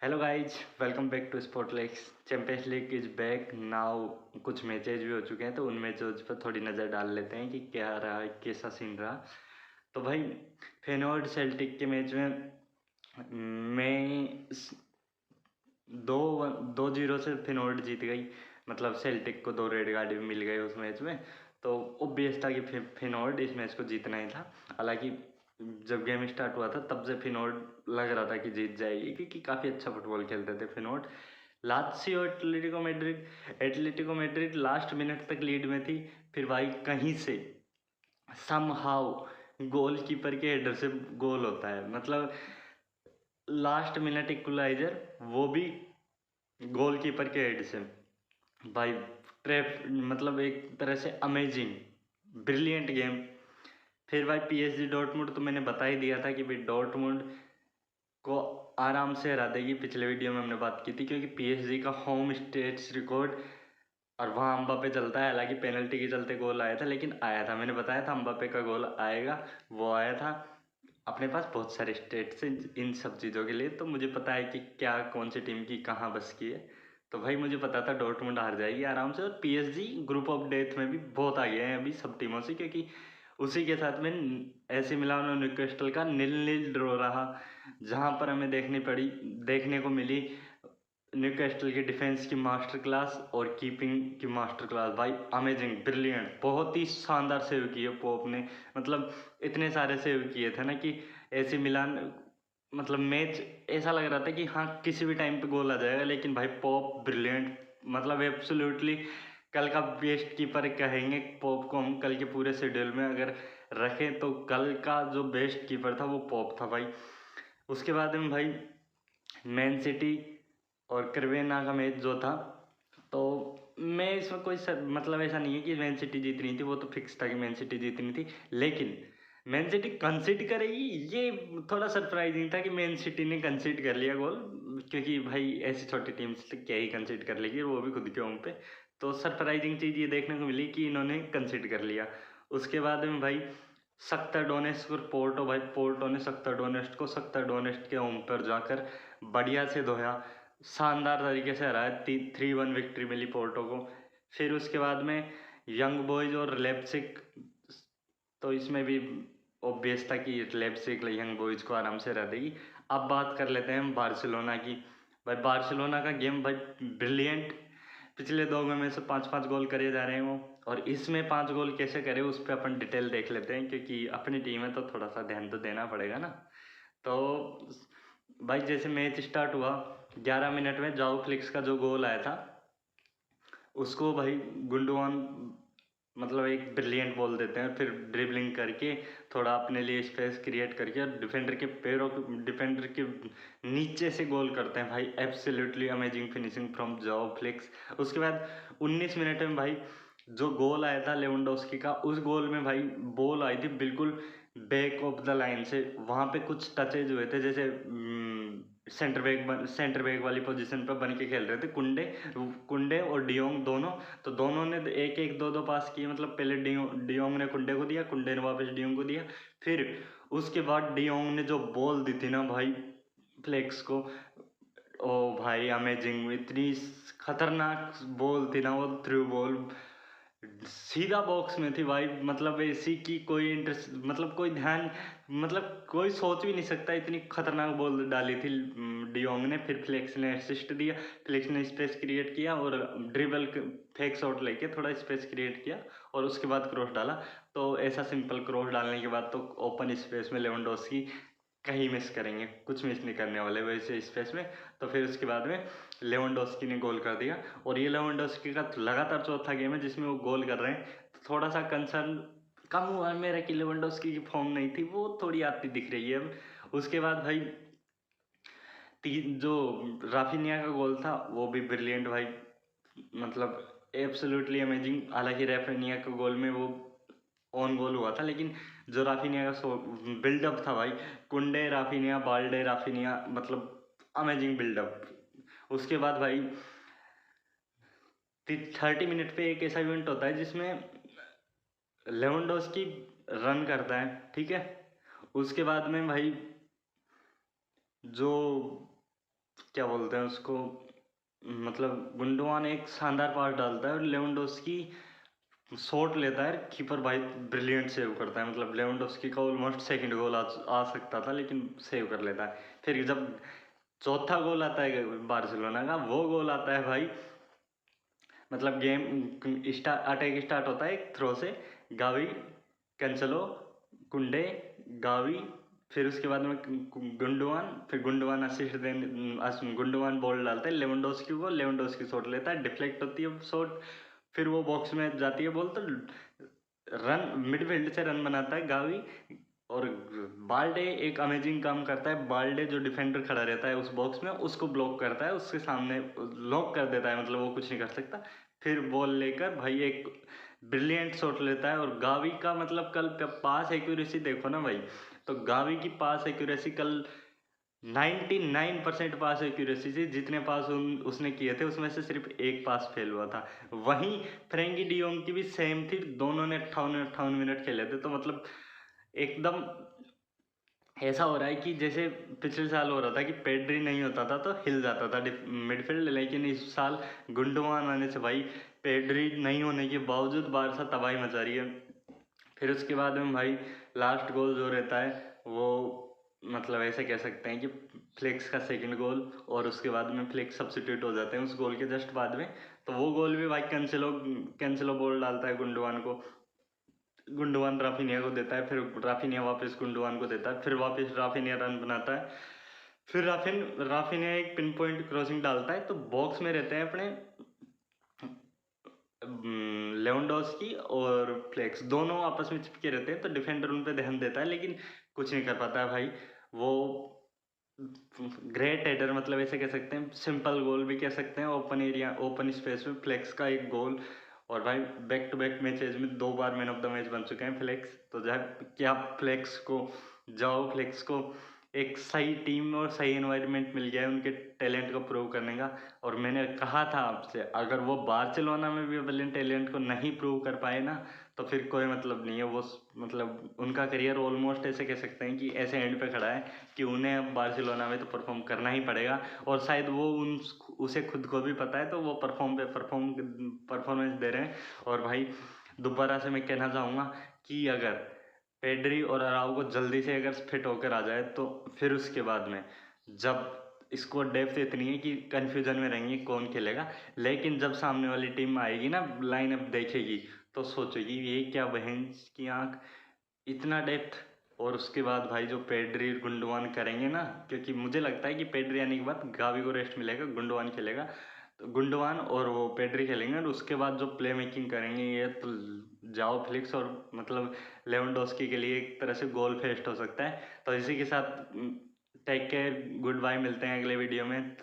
Hello guys, welcome back to Sportlex. Champions League is back now. कुछ matches भी हो चुके हैं तो उन मैचेज पर थोड़ी नज़र डाल लेते हैं कि क्या रहा, कैसा सीन रहा। तो भाई, फेनोर्ड सेल्टिक के मैच में मैं दो 2-0 से फेनोर्ड जीत गई। मतलब सेल्टिक को 2 रेड कार्ड भी मिल गए उस मैच में। तो ऑब्वियस था कि फेनोर्ड इस मैच को जीतना ही था। हालांकि जब गेम स्टार्ट हुआ था तब से फेनोर्ड लग रहा था कि जीत जाएगी, क्योंकि काफ़ी अच्छा फुटबॉल खेलते थे फेनोर्ड। लात्सियो एटलेटिको मैड्रिड लास्ट मिनट तक लीड में थी। फिर भाई कहीं से समहाउ गोलकीपर के हेडर से गोल होता है। मतलब लास्ट मिनट इक्वलाइजर, वो भी गोलकीपर के हेड से। भाई ट्रैप, मतलब एक तरह से अमेजिंग ब्रिलियंट गेम। फिर भाई पीएसजी डॉर्टमुंड तो मैंने बता ही दिया था कि भाई डॉर्टमुंड को आराम से हरा देगी। पिछले वीडियो में हमने बात की थी, क्योंकि पीएसजी का होम स्टेट्स रिकॉर्ड और वहाँ अम्बापे चलता है। हालांकि पेनल्टी के चलते गोल आया था, लेकिन आया था। मैंने बताया था अम्बापे का गोल आएगा, वो आया था। अपने पास बहुत सारे स्टेट्स हैं इन सब चीज़ों के लिए, तो मुझे पता है कि क्या कौन सी टीम की कहाँ बस की है। तो भाई मुझे पता था डॉर्टमुंड हार जाएगी आराम से। और पीएसजी ग्रुप ऑफ डेथ में भी बहुत आगे हैं अभी सब टीमों से, क्योंकि उसी के साथ में एसी मिलान और न्यूकास्ल का 0-0 ड्रॉ रहा, जहाँ पर हमें देखने को मिली न्यूकास्ल की डिफेंस की मास्टर क्लास और कीपिंग की मास्टर क्लास। भाई अमेजिंग, ब्रिलियंट, बहुत ही शानदार सेव किए पोप ने। मतलब इतने सारे सेव किए थे ना कि एसी मिलान, मतलब मैच ऐसा लग रहा था कि हाँ किसी भी टाइम पे गोल आ जाएगा। लेकिन भाई पोप ब्रिलियंट, मतलब एब्सोल्युटली कल का बेस्ट कीपर कहेंगे पोप को हम। कल के पूरे शेड्यूल में अगर रखें तो कल का जो बेस्ट कीपर था वो पोप था भाई। उसके बाद में भाई मैन सिटी और क्रिवेना का मैच जो था, तो मैं इसमें कोई मतलब ऐसा नहीं है कि मैन सिटी जीतनी थी, वो तो फिक्स था कि मैन सिटी जीतनी थी। लेकिन मैन सिटी कंसीड करेगी, ये थोड़ा सरप्राइजिंग था कि मैन सिटी ने कंसीड कर लिया गोल। क्योंकि भाई ऐसी छोटी टीम से क्या ही कंसीड कर लेगी, वो भी खुद के होम पे। तो सरप्राइजिंग चीज़ ये देखने को मिली कि इन्होंने कंसीड कर लिया। उसके बाद में भाई शख्तर डोनेट्स्क और पोर्टो, भाई पोर्टो ने शख्तर डोनेट्स्क के होम पर जाकर बढ़िया से धोया, शानदार तरीके से हराया। 3-1 विक्ट्री मिली पोर्टो को। फिर उसके बाद में यंग बॉयज और लेप्सिक, तो इसमें भी ऑब्वियस था कि लेप्सिक यंग बॉयज को आराम से हरा देगी। अब बात कर लेते हैं हम बार्सिलोना की। भाई बार्सिलोना का गेम भाई ब्रिलियंट। पिछले 2 में से 5-5 गोल करे जा रहे हैं वो, और इसमें 5 गोल कैसे करे उस पर अपन डिटेल देख लेते हैं, क्योंकि अपनी टीम है तो थोड़ा सा ध्यान तो देना पड़ेगा ना। तो भाई जैसे मैच स्टार्ट हुआ, 11 मिनट में जाओ फ्लिक्स का जो गोल आया था, उसको भाई गुंडोआन मतलब एक ब्रिलियंट बॉल देते हैं। फिर ड्रिबलिंग करके थोड़ा अपने लिए स्पेस क्रिएट करके और डिफेंडर के नीचे से गोल करते हैं। भाई एब्सोल्युटली अमेजिंग फिनिशिंग फ्रॉम जाओ फ्लिक्स। उसके बाद 19 मिनट में भाई जो गोल आया था लेवेंडोस्की का, उस गोल में भाई बॉल आई थी बिल्कुल बैक ऑफ द लाइन से। वहाँ पे कुछ टचेज हुए थे, जैसे सेंटर बैक वाली पोजीशन पर बन के खेल रहे थे कुंडे कुंडे और डियोंग दोनों। तो दोनों ने एक एक दो दो पास किए। मतलब पहले डियोंग ने कुंडे को दिया, कुंडे ने वापस डियोंग को दिया। फिर उसके बाद डियोंग ने जो बॉल दी थी ना भाई फ्लेक्स को, ओ भाई अमेजिंग, इतनी खतरनाक बॉल थी ना वो, थ्रू बॉल सीधा बॉक्स में थी भाई। मतलब ऐसी की कोई इंटरेस्ट, मतलब कोई ध्यान, मतलब कोई सोच भी नहीं सकता, इतनी खतरनाक बॉल डाली थी डियोंग ने। फिर फ्लेक्स ने असिस्ट दिया, फ्लेक्स ने स्पेस क्रिएट किया और ड्रिबल फेक शॉट लेके थोड़ा स्पेस क्रिएट किया और उसके बाद क्रॉस डाला। तो ऐसा सिंपल क्रॉस डालने के बाद तो ओपन स्पेस में लेवेंडोस्की कहीं मिस करेंगे, कुछ मिस नहीं करने वाले वैसे स्पेस में। तो फिर उसके बाद में लेवेंडोस्की ने गोल कर दिया, और ये लेवेंडोस्की का लगातार चौथा गेम है जिसमें वो गोल कर रहे हैं। तो थोड़ा सा कंसर्न कम हुआ है मेरा कि लेवेंडोस्की की फॉर्म नहीं थी, वो थोड़ी आती दिख रही है अब। उसके बाद भाई जो राफिनिया का गोल था वो भी ब्रिलियंट भाई, मतलब एब्सोल्युटली अमेजिंग। हालांकि राफिनिया के गोल में वो ऑन गोल हुआ था, लेकिन जो राफिनिया का बिल्डअप था भाई, कुंडे राफिनिया बाल्डे राफिनिया, मतलब अमेजिंग बिल्डअप। उसके बाद भाई 30 मिनट पे एक ऐसा इवेंट होता है जिसमें लेवेंडोस्की रन करता है, ठीक है। उसके बाद में भाई जो क्या बोलते हैं उसको, मतलब गुंडोआन एक शानदार पास डालता है और लेवेंडोस्की शॉट लेता है, कीपर भाई ब्रिलियंट सेव करता है। मतलब लेवेंडोस्की का ऑलमोस्ट सेकंड गोल आ सकता था लेकिन सेव कर लेता है। फिर जब चौथा गोल आता है बार्सिलोना का, वो गोल आता है भाई, मतलब गेम अटैक स्टार्ट होता है एक थ्रो से, गावी, कैंसलो, कुंडे, गावी, फिर उसके बाद में गुंडोआन, फिर गुंडोआन असिस्ट देने, गुंडोआन बॉल डालता है लेवेंडोस्की को, लेवेंडोस्की शॉट लेता है, डिफ्लेक्ट होती है शॉट, फिर वो बॉक्स में जाती है बॉल, तो रन मिडफील्ड से रन बनाता है गावी। और बाल्डे एक अमेजिंग काम करता है, बाल्डे जो डिफेंडर खड़ा रहता है उस बॉक्स में, उसको ब्लॉक करता है, उसके सामने लॉक कर देता है, मतलब वो कुछ नहीं कर सकता। फिर बॉल लेकर भाई एक ब्रिलियंट शॉट लेता है। और गावी का मतलब कल पास एक्यूरेसी देखो ना भाई, तो गावी की पास एक्यूरेसी कल 99% पास एक्यूरेसी थी। जितने पास उसने किए थे उसमें से सिर्फ एक पास फेल हुआ था। वहीं फ्रेंकी डियोंग की भी सेम थी, दोनों ने 58 मिनट खेले थे। तो मतलब एकदम ऐसा हो रहा है कि जैसे पिछले साल हो रहा था कि पेड्री नहीं होता था तो हिल जाता था मिडफील्ड, लेकिन इस साल गुंडोआन आने से भाई पेड्री नहीं होने के बावजूद बारसा तबाही मचा रही है। फिर उसके बाद में भाई लास्ट गोल जो रहता है वो, मतलब ऐसे कह सकते हैं कि फ्लेक्स का सेकंड गोल, और उसके बाद में फ्लेक्स सब्सिट्यूट हो जाते हैं उस गोल के जस्ट बाद में। तो वो गोल भी भाई कैंसिलो कैंसिलो बॉल डालता है गुंडोआन को, गुंडोआन राफिनिया को देता है, फिर राफिनिया वापस गुंडोआन को देता है, फिर वापस राफिनिया रन बनाता है। फिर राफिनिया एक पिन पॉइंट क्रॉसिंग डालता है, तो बॉक्स में रहते हैं अपने लेवेंडोस्की और फ्लेक्स, दोनों आपस में चिपके रहते हैं, तो डिफेंडर उन पे ध्यान देता है लेकिन कुछ नहीं कर पाता है भाई। वो ग्रेट हेडर, मतलब ऐसे कह सकते हैं, सिंपल गोल भी कह सकते हैं, ओपन एरिया ओपन स्पेस में फ्लेक्स का एक गोल। और भाई बैक टू बैक मैचेज में 2 बार मैन ऑफ द मैच बन चुके हैं फ्लेक्स। तो जो है क्या फ्लेक्स को, जाओ फ्लेक्स को एक सही टीम और सही एनवायरनमेंट मिल गया है उनके टैलेंट को प्रूव करने का। और मैंने कहा था आपसे, अगर वो बार्सिलोना में भी अपने टैलेंट को नहीं प्रूव कर पाए ना, तो फिर कोई मतलब नहीं है। वो मतलब उनका करियर ऑलमोस्ट ऐसे कह सकते हैं कि ऐसे एंड पे खड़ा है कि उन्हें अब बार्सिलोना में तो परफॉर्म करना ही पड़ेगा। और शायद वो उसे खुद को भी पता है, तो वो परफॉर्मेंस दे रहे हैं। और भाई दोबारा से मैं कहना चाहूँगा कि अगर पेड्री और अराउ को जल्दी से अगर फिट होकर आ जाए, तो फिर उसके बाद में जब इसको डेप्थ इतनी है कि कंफ्यूजन में रहेंगे कौन खेलेगा, लेकिन जब सामने वाली टीम आएगी ना, लाइनअप देखेगी, तो सोचेगी ये क्या बहन की आंख, इतना डेप्थ। और उसके बाद भाई जो पेड्री गुंडोआन करेंगे ना, क्योंकि मुझे लगता है कि पेड्री आने के बाद गावी को रेस्ट मिलेगा, गुंडोआन खेलेगा, तो गुंडोआन और वो पेड्री खेलेंगे, और उसके बाद जो प्ले मेकिंग करेंगे ये तो जाओ फ्लिक्स, और मतलब लेवेंडोस्की के लिए एक तरह से गोल फेस्ट हो सकता है। तो इसी के साथ टेक केयर, गुड बाय, मिलते हैं अगले वीडियो में।